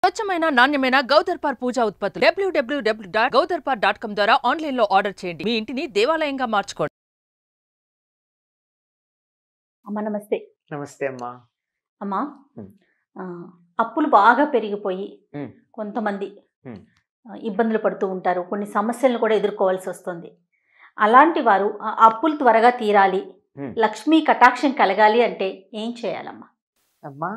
స్వచ్ఛమైన నాణ్యమైన గౌదర్పార్ పూజా ఉత్పత్తులు www.gaudarpar.com ద్వారా ఆన్లైన్ లో ఆర్డర్ చేయండి. మీ ఇంటిని దేవాలయంగా మార్చుకోండి. అమ్మ నమస్తే. నమస్తే అమ్మా. అమ్మా అప్పులు బాగా పెరిగిపోయి కొంతమంది ఇబ్బందులు పడుతూ ఉంటారు. కొన్ని సమస్యలను కూడా ఎదుర్కోవాల్సి వస్తుంది. అలాంటి వారు ఆ అప్పులు త్వరగా తీరాలి, లక్ష్మీ కటాక్షం కలగాలి అంటే ఏం చేయాలమ్మా? అమ్మా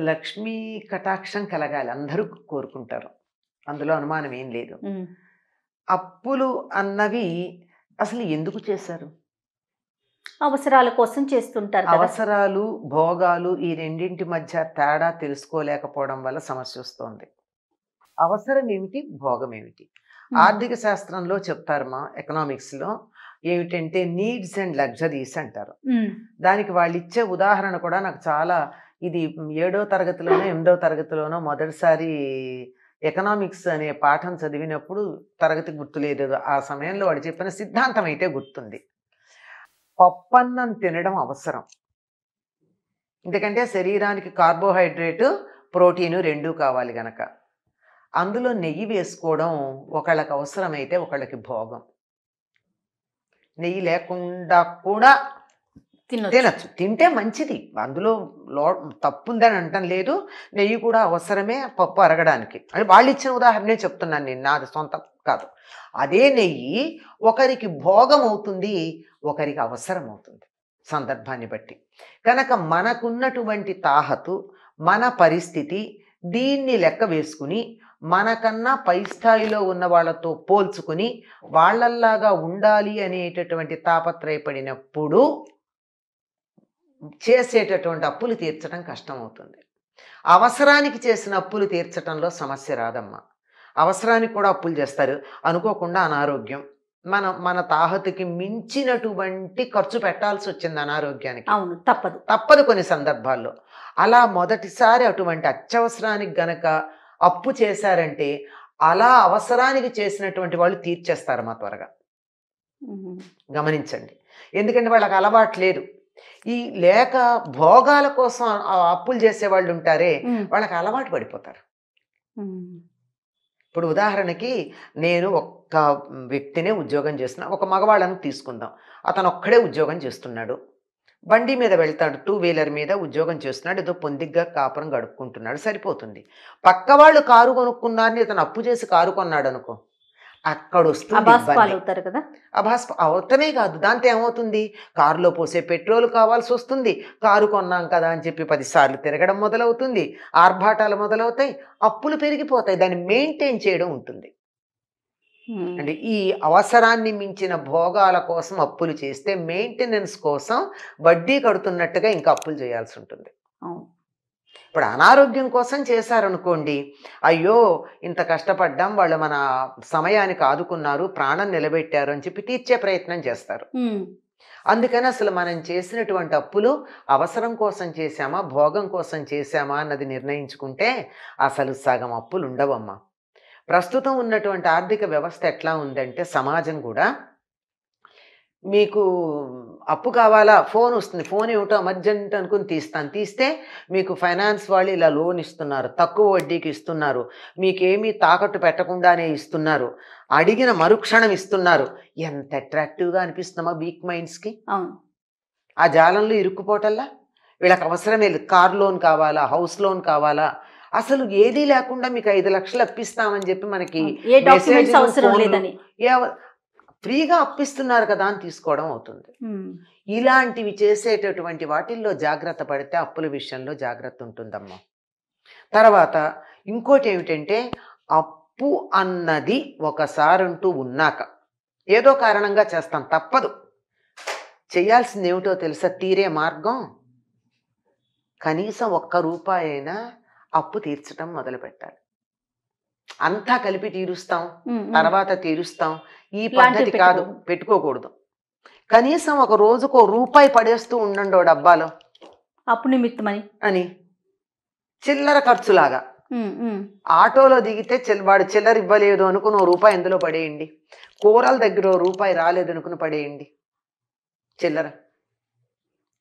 లక్ష్మీ కటాక్షం కలగాలి, అందరూ కోరుకుంటారు, అందులో అనుమానం ఏం లేదు. అప్పులు అన్నవి అసలు ఎందుకు చేశారు? అవసరాల కోసం చేస్తుంటారు. అవసరాలు భోగాలు ఈ రెండింటి మధ్య తేడా తెలుసుకోలేకపోవడం వల్ల సమస్య వస్తుంది. అవసరం ఏమిటి, భోగం ఏమిటి? ఆర్థిక శాస్త్రంలో చెప్తారమ్మా, ఎకనామిక్స్ లో ఏమిటంటే నీడ్స్ అండ్ లగ్జరీస్ అంటారు. దానికి వాళ్ళు ఇచ్చే ఉదాహరణ కూడా నాకు చాలా, ఇది 7వ తరగతిలోనో 8వ తరగతిలోనో మొదటిసారి ఎకనామిక్స్ అనే పాఠం చదివినప్పుడు, తరగతి గుర్తులేదు, ఆ సమయంలో వాడు చెప్పిన సిద్ధాంతం అయితే గుర్తుంది. పప్పన్నం తినడం అవసరం, ఎందుకంటే శరీరానికి కార్బోహైడ్రేటు ప్రోటీను రెండూ కావాలి గనక. అందులో నెయ్యి వేసుకోవడం ఒకళ్ళకి అవసరమైతే ఒకళ్ళకి భోగం. నెయ్యి లేకుండా కూడా తినచ్చు, తింటే మంచిది, అందులో తప్పుందని అంటం లేదు. నెయ్యి కూడా అవసరమే పప్పు అరగడానికి అని వాళ్ళు ఇచ్చిన ఉదాహరణే చెప్తున్నాను నేను, నాది సొంతం కాదు. అదే నెయ్యి ఒకరికి భోగం అవుతుంది, ఒకరికి అవసరం అవుతుంది సందర్భాన్ని బట్టి. కనుక మనకున్నటువంటి తాహతు, మన పరిస్థితి, దీన్ని లెక్క వేసుకుని మనకన్నా పై స్థాయిలో ఉన్న వాళ్ళతో పోల్చుకుని వాళ్ళల్లాగా ఉండాలి అనేటటువంటి తాపత్రయపడినప్పుడు చేసేటటువంటి అప్పులు తీర్చడం కష్టం అవుతుంది. అవసరానికి చేసిన అప్పులు తీర్చడంలో సమస్య రాదమ్మా. అవసరానికి కూడా అప్పులు చేస్తారు, అనుకోకుండా అనారోగ్యం, మన తాహతుకి మించినటువంటి ఖర్చు పెట్టాల్సి వచ్చింది అనారోగ్యానికి. అవును, తప్పదు కొన్ని సందర్భాల్లో. అలా మొదటిసారి అటువంటి అత్యవసరానికి గనక అప్పు చేశారంటే అలా అవసరానికి చేసినటువంటి వాళ్ళు తీర్చేస్తారమ్మా త్వరగా, గమనించండి. ఎందుకంటే వాళ్ళకి అలవాటు లేదు. ఈ లేక భోగాల కోసం అప్పులు చేసే వాళ్ళు ఉంటారే, వాళ్ళకి అలవాటు పడిపోతారు. ఇప్పుడు ఉదాహరణకి నేను ఒక్క వ్యక్తినే ఉద్యోగం చేస్తున్నా, ఒక మగవాళ్ళని తీసుకుందాం. అతను ఒక్కడే ఉద్యోగం చేస్తున్నాడు, బండి మీద వెళ్తాడు, 2 వీలర్ మీద ఉద్యోగం చేస్తున్నాడు, ఏదో పొందిగ్గా కాపురం గడుపుకుంటున్నాడు, సరిపోతుంది. పక్క వాళ్ళు కారు కొనుక్కున్నారని ఇతను అప్పు చేసి కారు కొన్నాడు అనుకో, అక్కడ వస్తుంది కదా. అవతమే కాదు, దాంతో ఏమవుతుంది, కారులో పోసే పెట్రోల్ కావాల్సి వస్తుంది, కారు కొన్నాం కదా అని చెప్పి 10 సార్లు తిరగడం మొదలవుతుంది, ఆర్భాటాలు మొదలవుతాయి, అప్పులు పెరిగిపోతాయి. దాన్ని మెయింటైన్ చేయడం ఉంటుంది. అంటే ఈ అవసరాన్ని మించిన భోగాల కోసం అప్పులు చేస్తే మెయింటెనెన్స్ కోసం వడ్డీ కడుతున్నట్టుగా ఇంకా అప్పులు చేయాల్సి ఉంటుంది. ఇప్పుడు అనారోగ్యం కోసం చేశారనుకోండి, అయ్యో ఇంత కష్టపడ్డాం, వాళ్ళు మన సమయానికి ఆదుకున్నారు, ప్రాణం నిలబెట్టారు అని చెప్పి తీర్చే ప్రయత్నం చేస్తారు. అందుకని అసలు మనం చేసినటువంటి అప్పులు అవసరం కోసం చేశామా, భోగం కోసం చేశామా అన్నది నిర్ణయించుకుంటే అసలు సగం అప్పులు ఉండవమ్మా. ప్రస్తుతం ఉన్నటువంటి ఆర్థిక వ్యవస్థ ఎట్లా ఉందంటే, సమాజం కూడా మీకు అప్పు కావాలా, ఫోన్ వస్తుంది, ఫోన్ ఏమిటో అర్జెంట్ అనుకుని తీస్తే మీకు ఫైనాన్స్ వాళ్ళు ఇలా లోన్ ఇస్తున్నారు, తక్కువ వడ్డీకి ఇస్తున్నారు, మీకేమీ తాకట్టు పెట్టకుండానే ఇస్తున్నారు, అడిగిన మరుక్షణం ఇస్తున్నారు. ఎంత అట్రాక్టివ్గా అనిపిస్తున్నామా వీక్ మైండ్స్కి. ఆ జాలంలో ఇరుక్కుపోవటల్లా వీళ్ళకి అవసరమే లేదు. కార్ లోన్ కావాలా, హౌస్ లోన్ కావాలా, అసలు ఏదీ లేకుండా మీకు 5 లక్షలు అప్పిస్తామని చెప్పి మనకి ఫ్రీగా అప్పిస్తున్నారు కదా అని తీసుకోవడం అవుతుంది. ఇలాంటివి చేసేటటువంటి వాటిల్లో జాగ్రత్త పడితే అప్పుల విషయంలో జాగ్రత్త ఉంటుందమ్మా. తర్వాత ఇంకోటి ఏమిటంటే, అప్పు అన్నది ఒకసారి అంటూ ఉన్నాక ఏదో కారణంగా చేస్తాం, తప్పదు. చేయాల్సింది ఏమిటో తెలుసా, తీరే మార్గం కనీసం 1 రూపాయి అయినా అప్పు తీర్చడం మొదలు పెట్టాలి. అంతా కలిపి తీరుస్తాం, తర్వాత తీరుస్తాం, ఈ పద్ధతి కాదు, పెట్టుకోకూడదు. కనీసం ఒక రోజుకో రూపాయి పడేస్తూ ఉండండి డబ్బాలో, అప్పు నిమిత్తమని అని, చిల్లర ఖర్చులాగా. ఆటోలో దిగితే వాడు చిల్లర ఇవ్వలేదు అనుకుని 1 రూపాయి ఎందులో పడేయండి, కూరల దగ్గర 1 రూపాయి రాలేదు అనుకుని పడేయండి చిల్లర.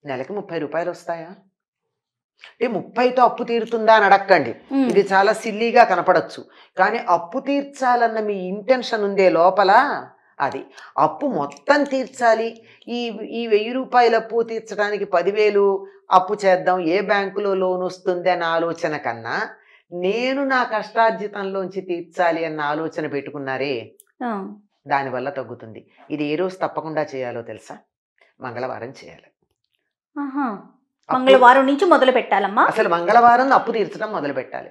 నెలకి 30 రూపాయలు వస్తాయా? అంటే 30తో అప్పు తీరుతుందా అని అడక్కండి. ఇది చాలా సిల్లీగా కనపడచ్చు, కానీ అప్పు తీర్చాలన్న మీ ఇంటెన్షన్ ఉందే లోపల, అది అప్పు మొత్తం తీర్చాలి. ఈ ఈ 1000 రూపాయల అప్పు తీర్చడానికి 10,000 అప్పు చేద్దాం, ఏ బ్యాంకులో లోన్ వస్తుంది అన్న ఆలోచన కన్నా నేను నా కష్టార్జితంలోంచి తీర్చాలి అన్న ఆలోచన పెట్టుకున్నారే, దానివల్ల తగ్గుతుంది. ఇది ఏ రోజు తప్పకుండా చేయాలో తెలుసా? మంగళవారం చేయాలి. మంగళవారం నుంచి మొదలు పెట్టాలమ్మా. అసలు మంగళవారం అప్పు తీర్చడం మొదలు పెట్టాలి.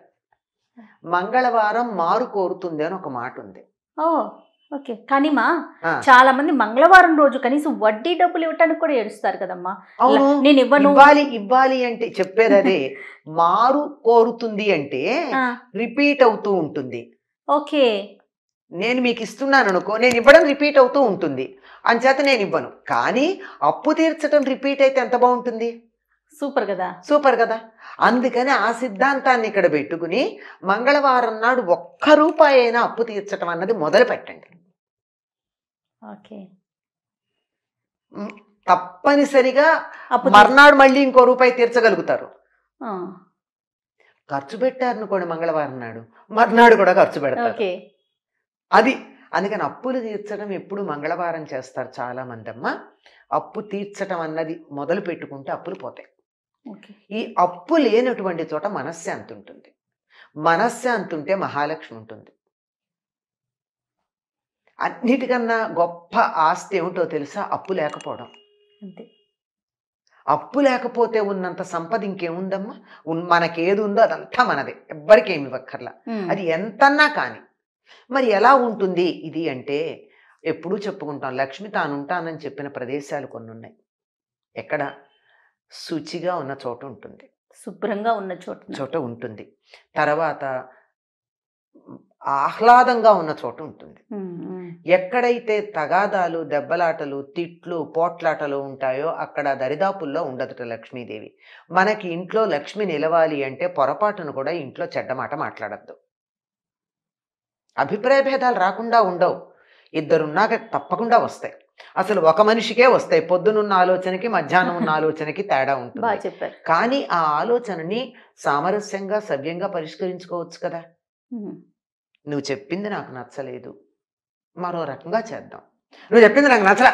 మంగళవారం మారు కోరుతుంది అని ఒక మాట ఉంది. ఓకే, కానీ మా చాలా మంది మంగళవారం రోజు కనీసం వడ్డీ డబ్బులు ఇవ్వటానికి కూడా ఏడుస్తారు కదమ్మా. నేను ఇవ్వాలి అంటే చెప్పేది అదే. మారు కోరుతుంది అంటే రిపీట్ అవుతూ ఉంటుంది. ఓకే, నేను మీకు ఇస్తున్నాను అనుకో, నేను ఇవ్వడం రిపీట్ అవుతూ ఉంటుంది, అంచేత నేను ఇవ్వను. కానీ అప్పు తీర్చడం రిపీట్ అయితే ఎంత బాగుంటుంది. సూపర్ కదా, సూపర్ కదా. అందుకని ఆ సిద్ధాంతాన్ని ఇక్కడ పెట్టుకుని మంగళవారం నాడు 1 రూపాయి అయినా అప్పు తీర్చడం అన్నది మొదలు పెట్టండి. ఓకే, తప్పనిసరిగా మర్నాడు మళ్ళీ ఇంకో రూపాయి తీర్చగలుగుతారు. ఖర్చు పెట్టారనుకోండి మంగళవారం నాడు, మర్నాడు కూడా ఖర్చు పెడతారు. అది అందుకని అప్పులు తీర్చడం ఎప్పుడు మంగళవారం చేస్తారు చాలా మంది అమ్మ. అప్పు తీర్చడం అన్నది మొదలు పెట్టుకుంటే అప్పులు పోతాయి. ఈ అప్పు లేనటువంటి చోట మనశ్శాంతి ఉంటుంది. మనశ్శాంతి ఉంటే మహాలక్ష్మి ఉంటుంది. అన్నిటికన్నా గొప్ప ఆస్తి ఏమిటో తెలుసా? అప్పు లేకపోవడం. అంతే. అప్పు లేకపోతే ఉన్నంత సంపద ఇంకేముందమ్మా? మనకేది ఉందో అదంతా మనదే, ఎవ్వరికి ఏమి ఇవ్వక్కర్లా. అది ఎంతన్నా కానీ. మరి ఎలా ఉంటుంది ఇది అంటే, ఎప్పుడూ చెప్పుకుంటాం, లక్ష్మి తానుంటానని చెప్పిన ప్రదేశాలు కొన్ని ఉన్నాయి. ఎక్కడ? శుచిగా ఉన్న చోట ఉంటుంది, శుభ్రంగా ఉన్న చోట ఉంటుంది. తర్వాత ఆహ్లాదంగా ఉన్న చోట ఉంటుంది. ఎక్కడైతే తగాదాలు, దెబ్బలాటలు, తిట్లు, పోట్లాటలు ఉంటాయో అక్కడ దరిదాపుల్లో ఉండదట లక్ష్మీదేవి. మనకి ఇంట్లో లక్ష్మి నిలవాలి అంటే పొరపాటును కూడా ఇంట్లో చెడ్డమాట మాట్లాడద్దు. అభిప్రాయ భేదాలు రాకుండా ఉండవు. ఇద్దరున్నాక తప్పకుండా వస్తాయి. అసలు ఒక మనిషికే వస్తాయి. పొద్దునున్న ఆలోచనకి మధ్యాహ్నం ఉన్న ఆలోచనకి తేడా ఉంటుంది. కానీ ఆ ఆలోచనని సామరస్యంగా సవ్యంగా పరిష్కరించుకోవచ్చు కదా. నువ్వు చెప్పింది నాకు నచ్చలేదు, మరో రకంగా చేద్దాం. నువ్వు చెప్పింది నాకు నచ్చలా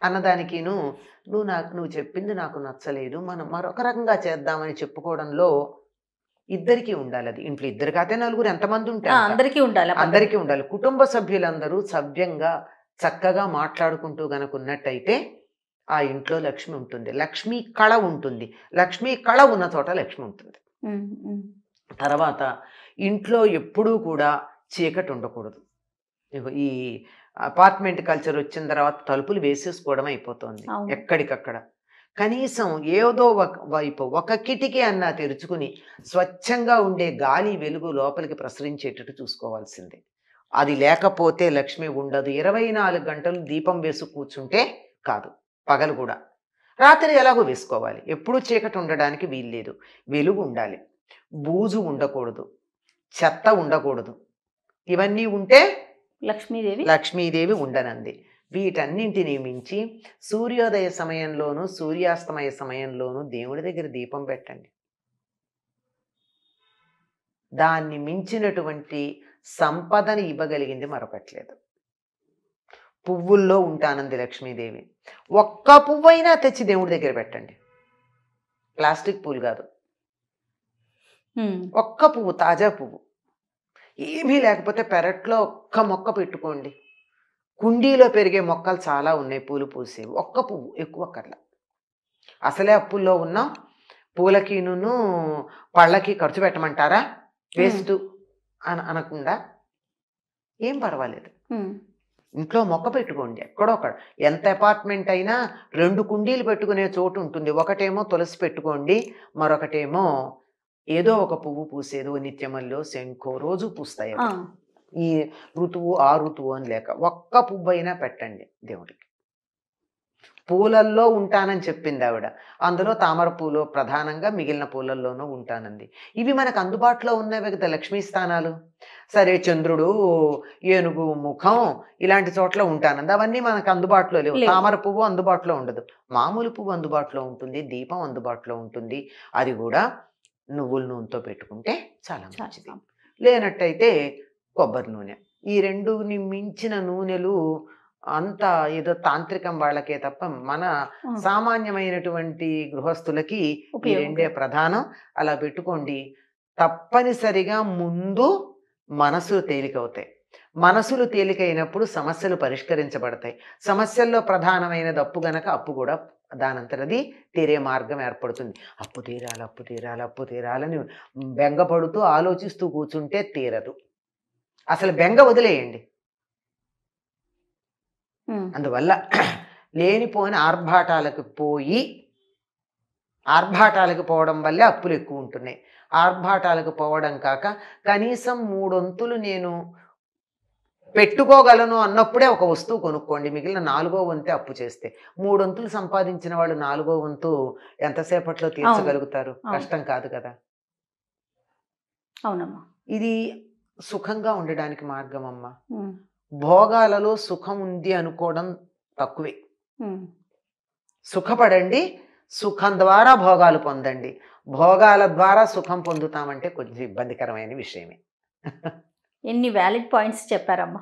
అన్నదానికి నువ్వు చెప్పింది నాకు నచ్చలేదు, మనం మరొక రకంగా చేద్దామని చెప్పుకోవడంలో ఇద్దరికీ ఉండాలి. అది ఇంట్లో ఇద్దరు కాతే నలుగురు ఎంతమంది ఉంటారు, అందరికీ ఉండాలి. కుటుంబ సభ్యులందరూ సవ్యంగా చక్కగా మాట్లాడుకుంటూ గనుకున్నట్టయితే ఆ ఇంట్లో లక్ష్మి ఉంటుంది. లక్ష్మీ కళ ఉంటుంది. లక్ష్మీ కళ ఉన్న చోట లక్ష్మి ఉంటుంది. తర్వాత ఇంట్లో ఎప్పుడూ కూడా చీకటి ఉండకూడదు. ఈ అపార్ట్మెంట్ కల్చర్ వచ్చిన తర్వాత తలుపులు వేసేసుకోవడం అయిపోతుంది ఎక్కడికక్కడ. కనీసం ఏదో ఒక వైపు ఒక కిటికీ అన్నా తెరుచుకుని స్వచ్ఛంగా ఉండే గాలి వెలుగు లోపలికి ప్రసరించేటట్టు చూసుకోవాల్సిందే. అది లేకపోతే లక్ష్మి ఉండదు. 24 గంటలు దీపం వేసి కూర్చుంటే కాదు, పగలు కూడా. రాత్రి ఎలాగో వేసుకోవాలి. ఎప్పుడూ చీకటి ఉండడానికి వీల్లేదు. వెలుగు ఉండాలి. బూజు ఉండకూడదు, చెత్త ఉండకూడదు. ఇవన్నీ ఉంటే లక్ష్మీదేవి ఉండనంది. వీటన్నింటినీ మించి సూర్యోదయ సమయంలోనూ సూర్యాస్తమయ సమయంలోనూ దేవుడి దగ్గర దీపం పెట్టండి. దాన్ని మించినటువంటి సంపదని ఇవ్వగలిగింది మరొకట్లేదు. పువ్వుల్లో ఉంటానంది లక్ష్మీదేవి. ఒక్క పువ్వైనా తెచ్చి దేవుడి దగ్గర పెట్టండి. ప్లాస్టిక్ పువ్వులు కాదు, ఒక్క పువ్వు, తాజా పువ్వు. ఏమీ లేకపోతే పెరట్లో ఒక్క మొక్క పెట్టుకోండి. కుండీలో పెరిగే మొక్కలు చాలా ఉన్నాయి పూలు పూసేవి. ఒక్క పువ్వు, ఎక్కువ కర్ల. అసలే అప్పుల్లో ఉన్నాం, పూలకిను పళ్ళకి ఖర్చు పెట్టమంటారా? వేస్ట్ అనకుండా ఏం పర్వాలేదు, ఇంట్లో మొక్క పెట్టుకోండి. ఎక్కడొక్కడ. ఎంత అపార్ట్మెంట్ అయినా 2 కుండీలు పెట్టుకునే చోటు ఉంటుంది. ఒకటేమో తులసి పెట్టుకోండి, మరొకటేమో ఏదో ఒక పువ్వు పూసేదో, నిత్యమల్లో, శంఖో, రోజు పూస్తాయి. ఈ ఋతువు ఆ ఋతువు అని లేక ఒక్క పువ్వు అయినా పెట్టండి దేవుడికి. పూలల్లో ఉంటానని చెప్పింది ఆవిడ. అందులో తామర పూలు ప్రధానంగా, మిగిలిన పూలల్లోనూ ఉంటానంది. ఇవి మనకు అందుబాటులో ఉన్నవే కదా లక్ష్మీ స్థానాలు. సరే చంద్రుడు, ఏనుగు ముఖం ఇలాంటి చోట్ల ఉంటానంది. అవన్నీ మనకు అందుబాటులో లేవు. లేవు. తామర పువ్వు అందుబాటులో ఉండదు. మామూలు పువ్వు అందుబాటులో ఉంటుంది, దీపం అందుబాటులో ఉంటుంది. అది కూడా నువ్వుల నూనెతో పెట్టుకుంటే చాలా మంచిది. లేనట్టయితే కొబ్బరి నూనె. ఈ రెండుని మించిన నూనెలు అంత ఏదో తాంత్రికం వాళ్ళకే తప్ప మన సామాన్యమైనటువంటి గృహస్థులకి ఈ రెండే ప్రధానం. అలా పెట్టుకోండి. తప్పనిసరిగా ముందు మనసులు తేలికవుతాయి. మనసులు తేలికైనప్పుడు సమస్యలు పరిష్కరించబడతాయి. సమస్యల్లో ప్రధానమైనది అప్పు గనక అప్పు కూడా దానంతరది తీరే మార్గం ఏర్పడుతుంది. అప్పు తీరాలి, అప్పు తీరాలి, అప్పు తీరాలని బెంగపడుతూ ఆలోచిస్తూ కూర్చుంటే తీరదు. అసలు బెంగ వదిలేయండి. అందువల్ల లేనిపోని ఆర్భాటాలకు పోవడం వల్లే అప్పులు ఎక్కువ ఉంటున్నాయి. ఆర్భాటాలకు పోవడం కాక కనీసం 3 వంతులు నేను పెట్టుకోగలను అన్నప్పుడే ఒక వస్తువు కొనుక్కోండి. మిగిలిన 4వ వంతే అప్పు చేస్తే 3 వంతులు సంపాదించిన వాళ్ళు 4వ వంతు ఎంతసేపట్లో తీర్చగలుగుతారు? కష్టం కాదు కదా. అవునమ్మా. ఇది సుఖంగా ఉండడానికి మార్గం అమ్మా. భోగాలలో సుఖం ఉంది అనుకోవడం తక్కువే. సుఖపడండి, సుఖం ద్వారా భోగాలు పొందండి. భోగాల ద్వారా సుఖం పొందుతామంటే కొంచెం ఇబ్బందికరమైన విషయమే. ఎన్ని వ్యాలిడ్ పాయింట్స్ చెప్పారమ్మా.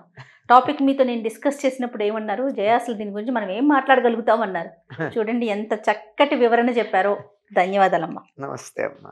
టాపిక్ మీతో నేను డిస్కస్ చేసినప్పుడు ఏమన్నారు, జయ అసలు దీని గురించి మనం ఏం మాట్లాడగలుగుతాం అన్నారు. చూడండి ఎంత చక్కటి వివరణ చెప్పారో. ధన్యవాదాలమ్మా. నమస్తే అమ్మా.